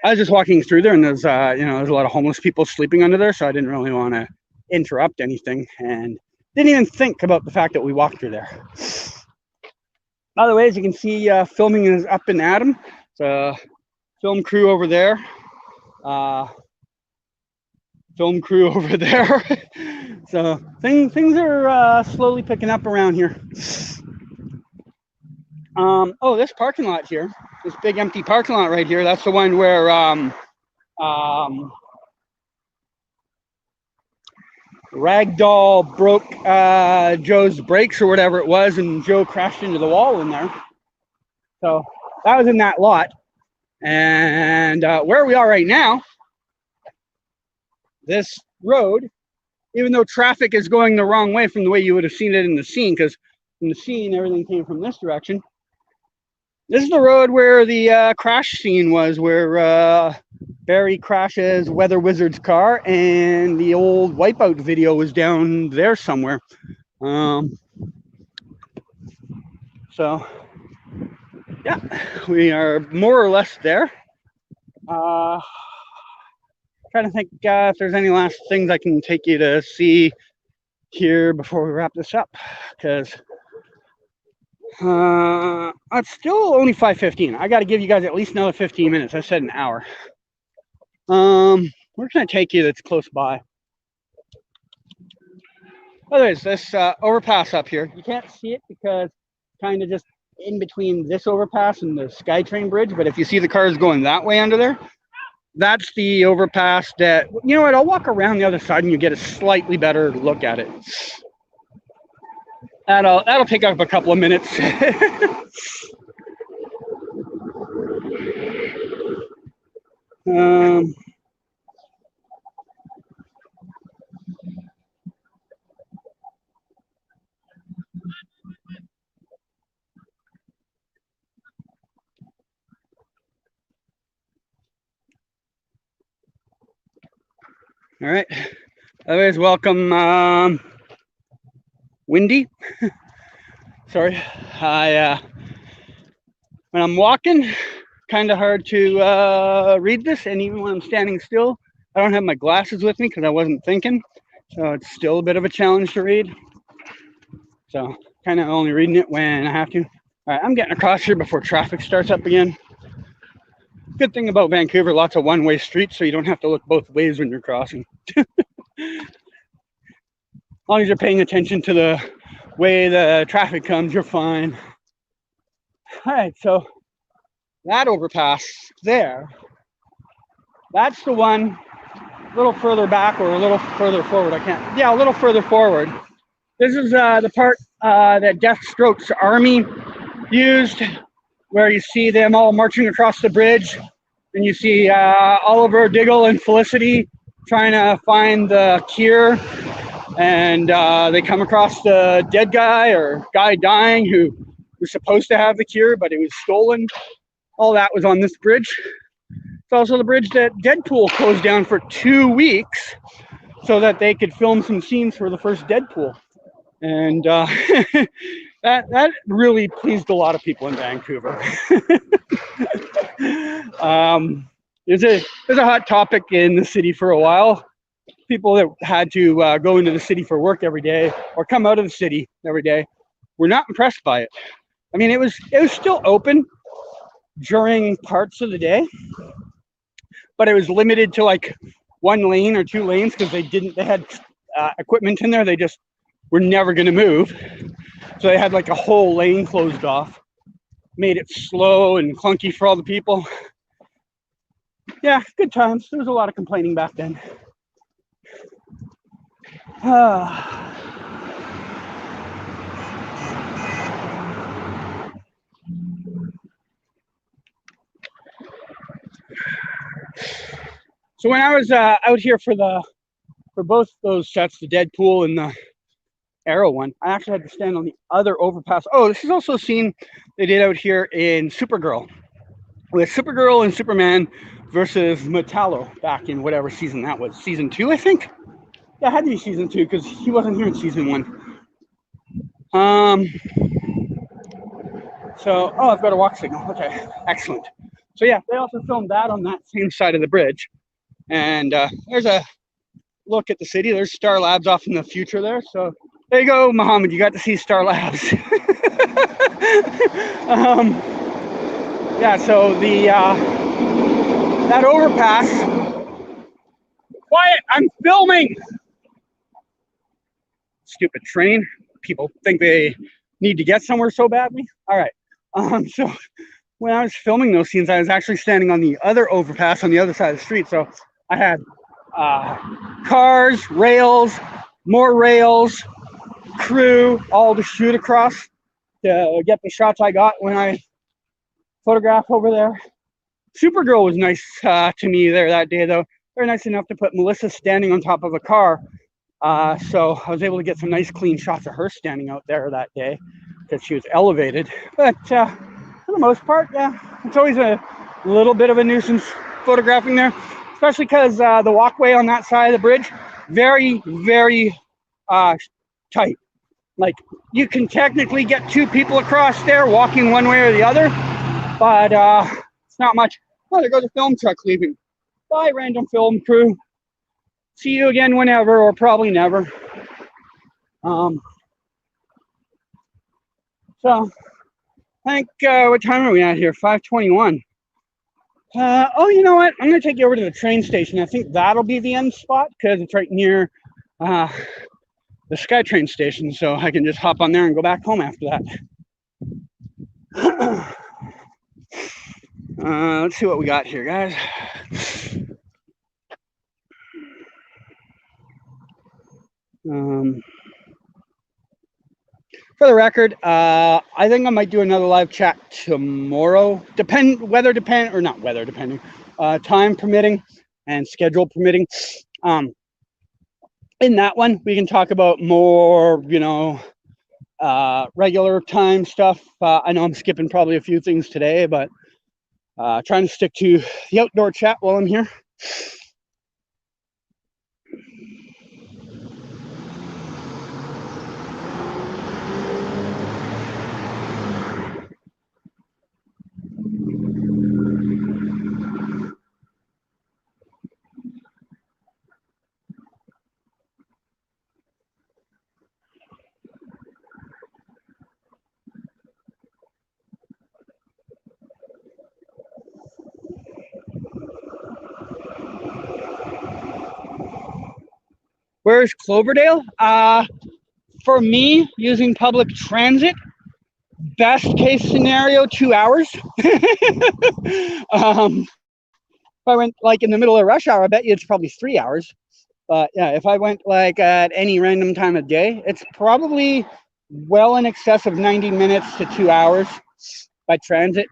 was just walking through there, and there's there's a lot of homeless people sleeping under there, so I didn't really want to interrupt anything and didn't even think about the fact that we walked through there. Other ways, you can see filming is up in Adam. The film crew over there. Film crew over there. So things are slowly picking up around here. Oh, this parking lot here, this big empty parking lot right here, that's the one where Ragdoll broke Joe's brakes or whatever it was, and Joe crashed into the wall in there. So that was in that lot. And where we are right now, this road, even though traffic is going the wrong way from the way you would have seen it in the scene, because in the scene everything came from this direction, this is the road where the crash scene was, where Barry crashes Weather Wizard's car, and the old Wipeout video was down there somewhere. So yeah, we are more or less there. Trying to think if there's any last things I can take you to see here before we wrap this up, because it's still only 5:15. I got to give you guys at least another 15 minutes. I said an hour. Where can I take you that's close by? Oh, there's this overpass up here. You can't see it because it's kind of just in between this overpass and the SkyTrain bridge, but if you see the cars going that way under there, that's the overpass that, you know what, I'll walk around the other side and you get a slightly better look at it. That'll take up a couple of minutes. All right. Otherwise, welcome, Windy. Sorry. When I'm walking, kind of hard to read this, and even when I'm standing still, I don't have my glasses with me because I wasn't thinking, so it's still a bit of a challenge to read. So kind of only reading it when I have to. All right, I'm getting across here before traffic starts up again. Good thing about Vancouver, lots of one-way streets, so you don't have to look both ways when you're crossing. As long as you're paying attention to the way the traffic comes, you're fine. All right, so that overpass there, that's the one a little further back or a little further forward. A little further forward. This is the part that Deathstroke's army used, where you see them all marching across the bridge, and you see Oliver, Diggle, and Felicity trying to find the cure, and they come across the dead guy or guy dying who was supposed to have the cure, but it was stolen. All that was on this bridge. It's also the bridge that Deadpool closed down for 2 weeks so that they could film some scenes for the first Deadpool. And that really pleased a lot of people in Vancouver. It was a hot topic in the city for a while. People that had to go into the city for work every day or come out of the city every day were not impressed by it. I mean, it was still open during parts of the day, but it was limited to like 1 lane or 2 lanes because they had equipment in there. They just were never going to move. So they had like a whole lane closed off, made it slow and clunky for all the people. Yeah, good times. There was a lot of complaining back then. So when I was out here for both those sets, the Deadpool and the Arrow one, I actually had to stand on the other overpass. Oh, this is also a scene they did out here in Supergirl, with Supergirl and Superman versus Metallo back in whatever season that was. Season 2, I think? Yeah, it had to be season 2 because he wasn't here in season 1. So, I've got a walk signal. Okay, excellent. So yeah, they also filmed that on that same side of the bridge. And there's a look at the city. There's S.T.A.R Labs off in the future there. So there you go, Muhammad. You got to see S.T.A.R Labs. Yeah, so that overpass. Quiet! I'm filming. Stupid train. People think they need to get somewhere so badly. All right. So when I was filming those scenes, I was actually standing on the other overpass on the other side of the street. So I had cars, rails, more rails, crew, all to shoot across to get the shots I got when I photographed over there. Supergirl was nice to me there that day, though. They're nice enough to put Melissa standing on top of a car. So I was able to get some nice clean shots of her standing out there that day because she was elevated. But for the most part, yeah, it's always a little bit of a nuisance photographing there, especially because the walkway on that side of the bridge, very, very tight. Like, you can technically get 2 people across there walking one way or the other, but it's not much. Oh, there goes a film truck leaving. Bye, random film crew. See you again whenever, or probably never. So, I think, what time are we at here? 5:21. Oh, you know what? I'm going to take you over to the train station. I think that'll be the end spot because it's right near the SkyTrain station. So I can just hop on there and go back home after that. Let's see what we got here, guys. For the record, I think I might do another live chat tomorrow. Time permitting and schedule permitting. In that one, we can talk about more, regular time stuff. I know I'm skipping probably a few things today, but trying to stick to the outdoor chat while I'm here. Where's Cloverdale? For me, using public transit, best case scenario, 2 hours. If I went like in the middle of rush hour, I bet you it's probably 3 hours. But yeah, if I went like at any random time of day, it's probably well in excess of 90 minutes to 2 hours by transit.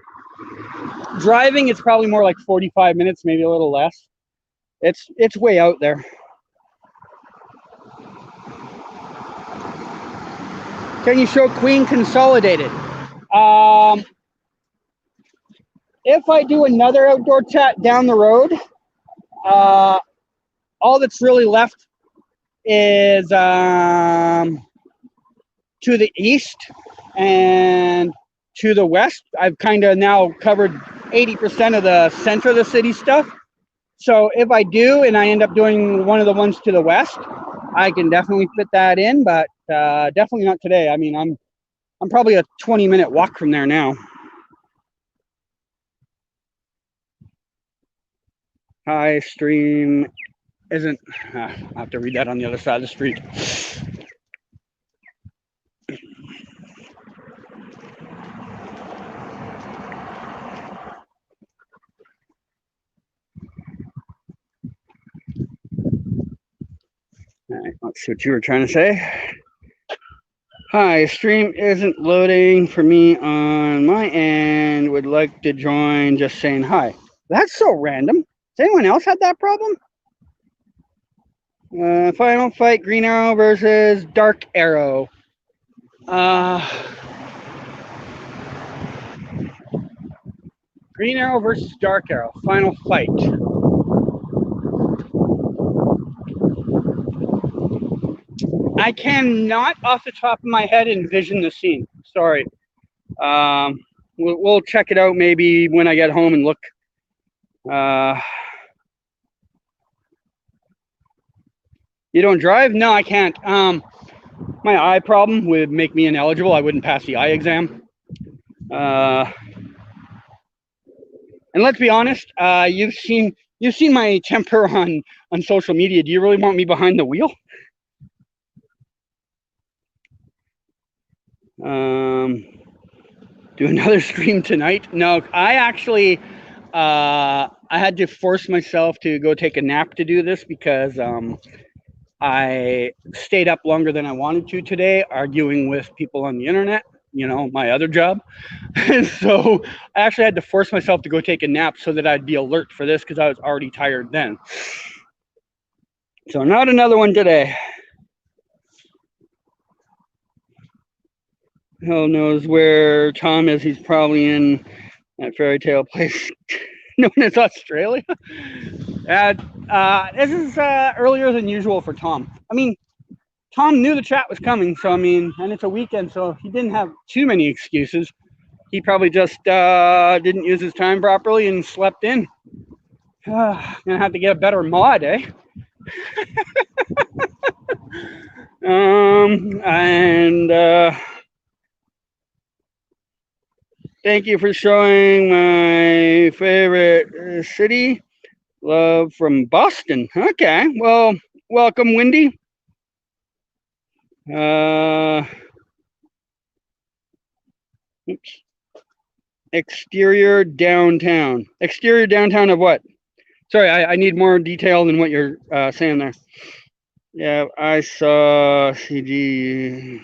Driving, it's probably more like 45 minutes, maybe a little less. It's way out there. Can you show Queen Consolidated? If I do another outdoor chat down the road, all that's really left is to the east and to the west. I've kind of now covered 80% of the center of the city stuff. So if I do and I end up doing one of the ones to the west, I can definitely fit that in, but definitely not today. I mean, I'm probably a 20-minute walk from there now. Hi, stream isn't. I have to read that on the other side of the street. All right, let's see what you were trying to say. Hi, stream isn't loading for me on my end. Would like to join, just saying hi. That's so random. Has anyone else had that problem? Final fight, Green Arrow versus Dark Arrow. Green Arrow versus Dark Arrow, final fight. I cannot off the top of my head envision the scene. Sorry. We'll check it out maybe when I get home and look. You don't drive? No, I can't. My eye problem would make me ineligible. I wouldn't pass the eye exam. And let's be honest, you've seen my temper on social media. Do you really want me behind the wheel? Do another stream tonight? No, I actually I had to force myself to go take a nap to do this because I stayed up longer than I wanted to today, arguing with people on the internet, you know, my other job. And so I actually had to force myself to go take a nap so that I'd be alert for this because I was already tired then. So not another one today. Hell knows where Tom is. He's probably in that fairy tale place known as Australia. This is earlier than usual for Tom. I mean, Tom knew the chat was coming, so I mean, and it's a weekend, so he didn't have too many excuses. He probably just didn't use his time properly and slept in. Gonna have to get a better mod, eh? Thank you for showing my favorite city. Love from Boston. Okay, well, welcome, Wendy. Oops. Exterior downtown. Exterior downtown of what? Sorry, I need more detail than what you're saying there. Yeah, I saw CG.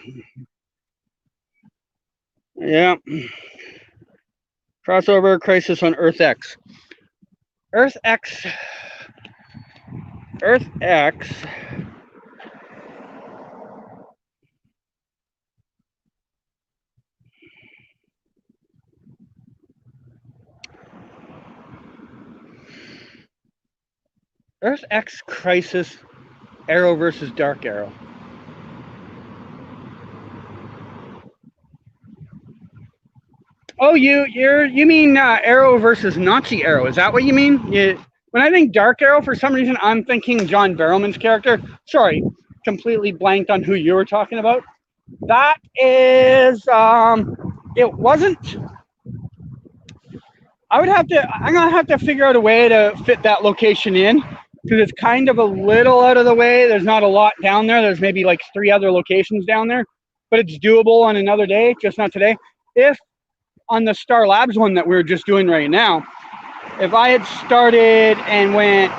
Yeah. Crossover Crisis on Earth X. Earth X. Earth X. Earth X Crisis, Arrow versus Dark Arrow. Oh, you mean Arrow versus Nazi Arrow? Is that what you mean? When I think Dark Arrow, for some reason, I'm thinking John Barrowman's character. Sorry, completely blanked on who you were talking about. That is, it wasn't. I'm gonna have to figure out a way to fit that location in because it's kind of a little out of the way. There's not a lot down there. There's maybe like 3 other locations down there, but it's doable on another day, just not today. If on the S.T.A.R Labs one that we're just doing right now, if I had started and went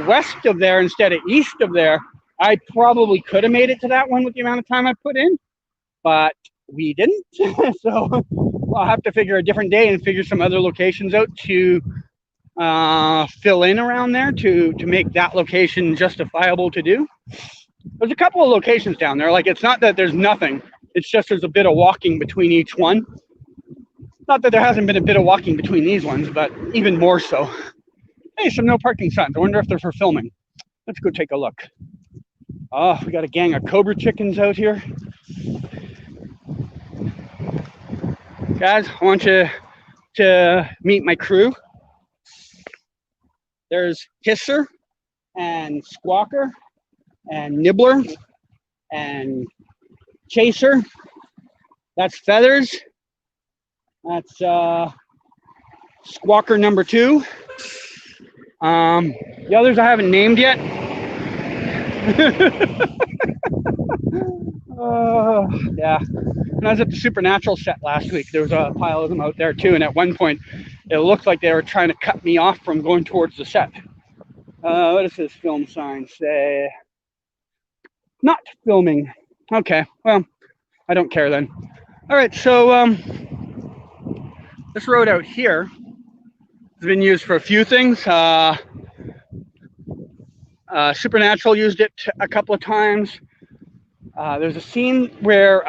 west of there instead of east of there, I probably could have made it to that one with the amount of time I put in, but we didn't. So I'll have to figure a different day and figure some other locations out to fill in around there to make that location justifiable to do. There's a couple of locations down there. Like, it's not that there's nothing. It's just there's a bit of walking between each one. Not that there hasn't been a bit of walking between these ones, but even more so. Hey, some no parking signs. I wonder if they're for filming. Let's go take a look. Oh, we got a gang of Cobra chickens out here. Guys, I want you to meet my crew. There's Hisser and Squawker and Nibbler and Chaser. That's Feathers. That's Squawker number 2. The others I haven't named yet. Yeah. When I was at the Supernatural set last week, there was a pile of them out there too, and at one point it looked like they were trying to cut me off from going towards the set. What does this film sign say? Not filming. Okay, well, I don't care then. All right, so this road out here has been used for a few things. Supernatural used it a couple of times. There's a scene where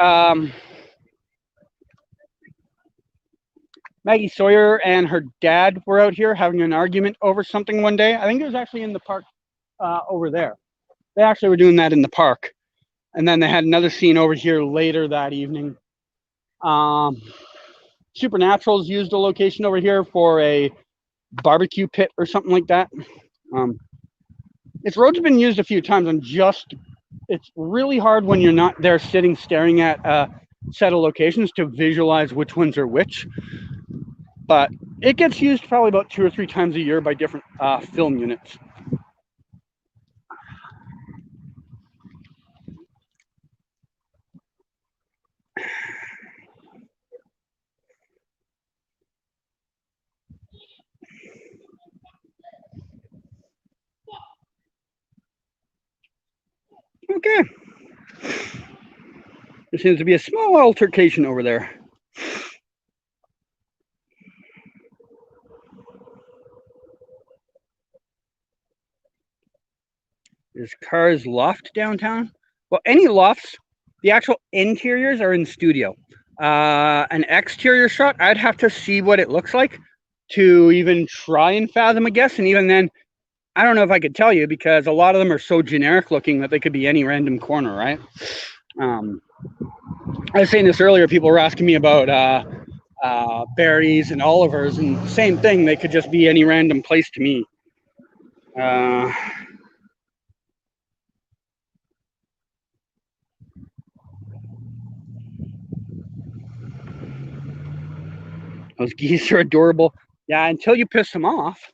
Maggie Sawyer and her dad were out here having an argument over something one day. I think it was actually in the park over there. They actually were doing that in the park. And then they had another scene over here later that evening. Supernatural's used a location over here for a barbecue pit or something like that. This road's been used a few times. It's really hard when you're not there sitting staring at a set of locations to visualize which ones are which. But it gets used probably about 2 or 3 times a year by different film units. Okay. There seems to be a small altercation over there. There's Cars Loft downtown. Well, any lofts, the actual interiors are in studio. An exterior shot, I'd have to see what it looks like to even try and fathom a guess. And even then, I don't know if I could tell you because a lot of them are so generic looking that they could be any random corner, right? I was saying this earlier, people were asking me about Barry's and Oliver's, and same thing, they could just be any random place to me. Those geese are adorable. Yeah, until you piss them off.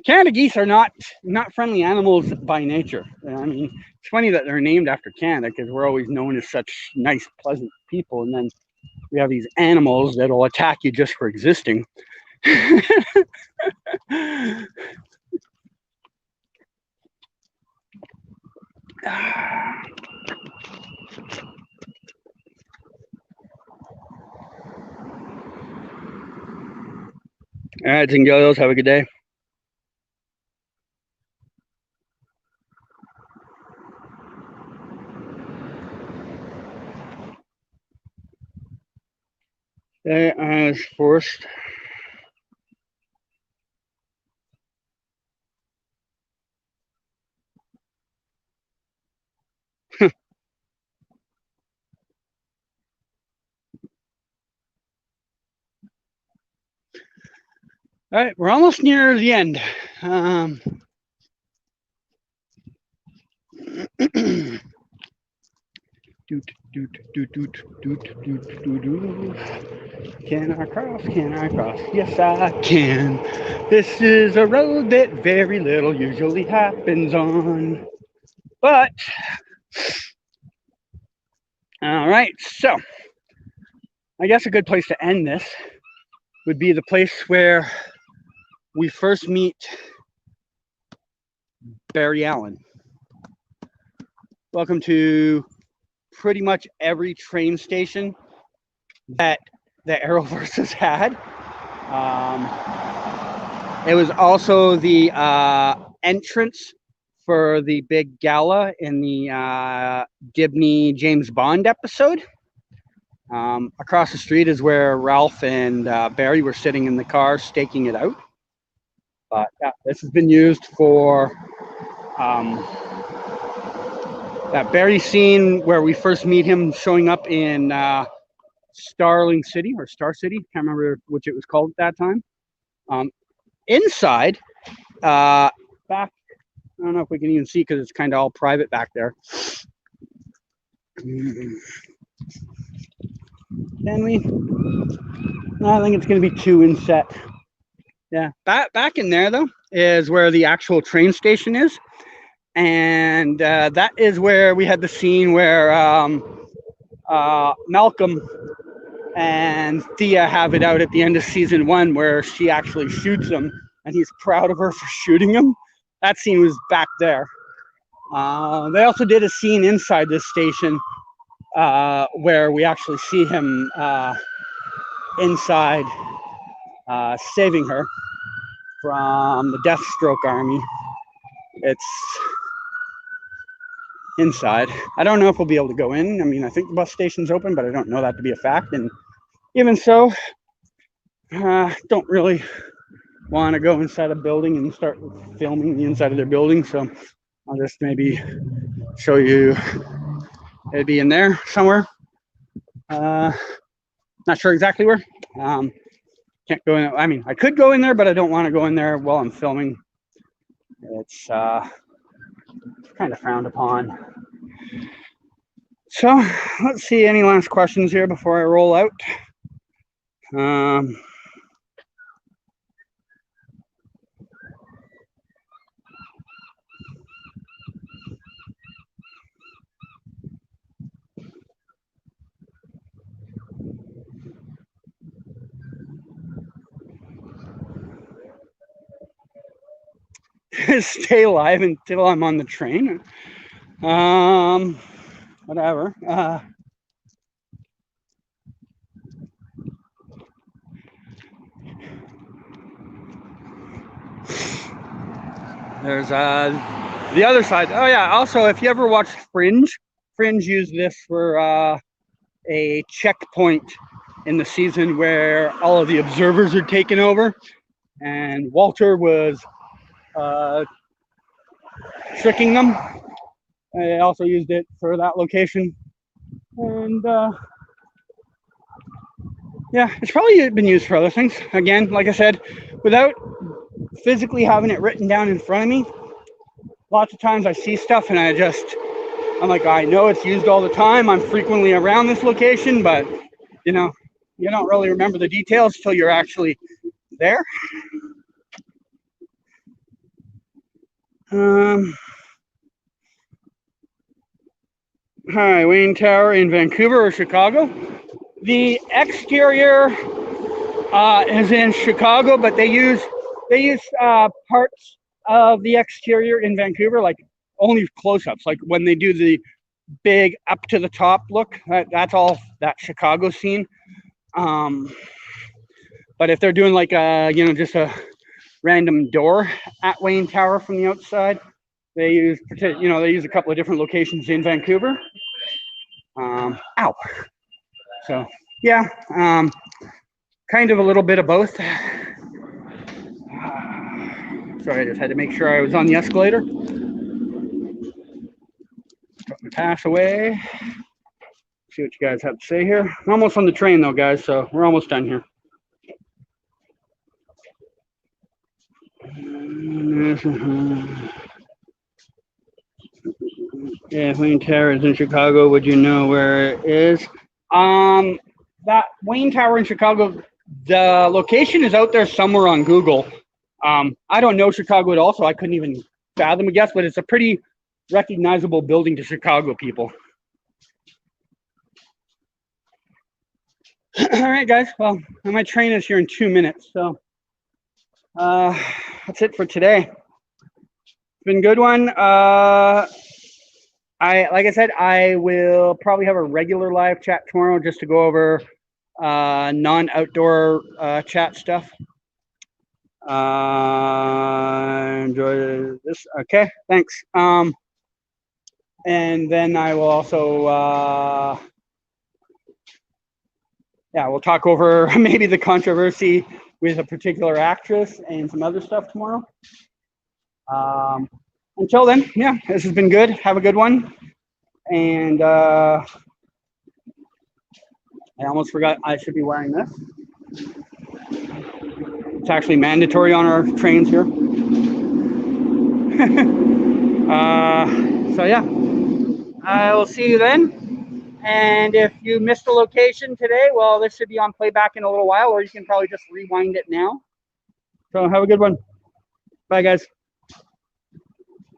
Canada geese are not friendly animals by nature. I mean, it's funny that they're named after Canada because we're always known as such nice, pleasant people, and then we have these animals that'll attack you just for existing. All right, Zingos, have a good day. Okay, I was forced. All right, we're almost near the end. Can I cross? Can I cross? Yes, I can. This is a road that very little usually happens on. But, all right, so I guess a good place to end this would be the place where we first meet Barry Allen. Welcome to pretty much every train station that the Arrowverse has had. It was also the entrance for the big gala in the Dibney James Bond episode. Across the street is where Ralph and Barry were sitting in the car staking it out. But yeah, this has been used for that Barry scene where we first meet him showing up in Starling City or Star City. Can't remember which it was called at that time. Inside, back, I don't know if we can even see because it's kind of all private back there. Can we? No, I think it's going to be too inset. Yeah, back in there though is where the actual train station is, and that is where we had the scene where Malcolm and Thea have it out at the end of season 1, where she actually shoots him, and he's proud of her for shooting him. That scene was back there. They also did a scene inside this station where we actually see him inside saving her from the Deathstroke army. It's inside. I don't know if we'll be able to go in. I mean, I think the bus station's open, but I don't know that to be a fact. And even so, don't really want to go inside a building and start filming the inside of their building. So I'll just maybe show you. It'd be in there somewhere. Not sure exactly where. Can't go in. I mean, I could go in there, but I don't want to go in there while I'm filming. It's kind of frowned upon. So let's see, any last questions here before I roll out? Stay alive until I'm on the train. Whatever. There's the other side. Oh yeah, also if you ever watched Fringe used this for a checkpoint in the season where all of the observers are taken over, and Walter was tricking them. I also used it for that location, and yeah, it's probably been used for other things. Again, like I said, without physically having it written down in front of me, lots of times I see stuff and I'm like, I know it's used all the time. I'm frequently around this location, but you know, you don't really remember the details till you're actually there. Hi, Wayne Tower in Vancouver or Chicago? The exterior is in Chicago, but they use parts of the exterior in Vancouver, like only close-ups. Like when they do the big up to the top look, that's all that Chicago scene. But if they're doing like just a random door at Wayne Tower from the outside, they use a couple of different locations in Vancouver. Ow. So yeah, kind of a little bit of both. Sorry, I just had to make sure I was on the escalator. Put my pass away. See what you guys have to say here. I'm almost on the train though, guys, so we're almost done here. Yeah, Wayne Tower is in Chicago. Would you know where it is? That Wayne Tower in Chicago, the location is out there somewhere on Google. I don't know Chicago at all, so I couldn't even fathom a guess, but it's a pretty recognizable building to Chicago people. All right, guys. Well, my train is here in 2 minutes, so that's it for today. It's been a good one. Like I said, I will probably have a regular live chat tomorrow just to go over non-outdoor chat stuff. Enjoy this. Okay, thanks. And then I will also, yeah, we'll talk over maybe the controversy with a particular actress and some other stuff tomorrow. Until then, yeah, this has been good. Have a good one. And I almost forgot I should be wearing this. It's actually mandatory on our trains here. So yeah, I will see you then. And if you missed the location today, well, this should be on playback in a little while, or you can probably just rewind it now. So have a good one. Bye, guys.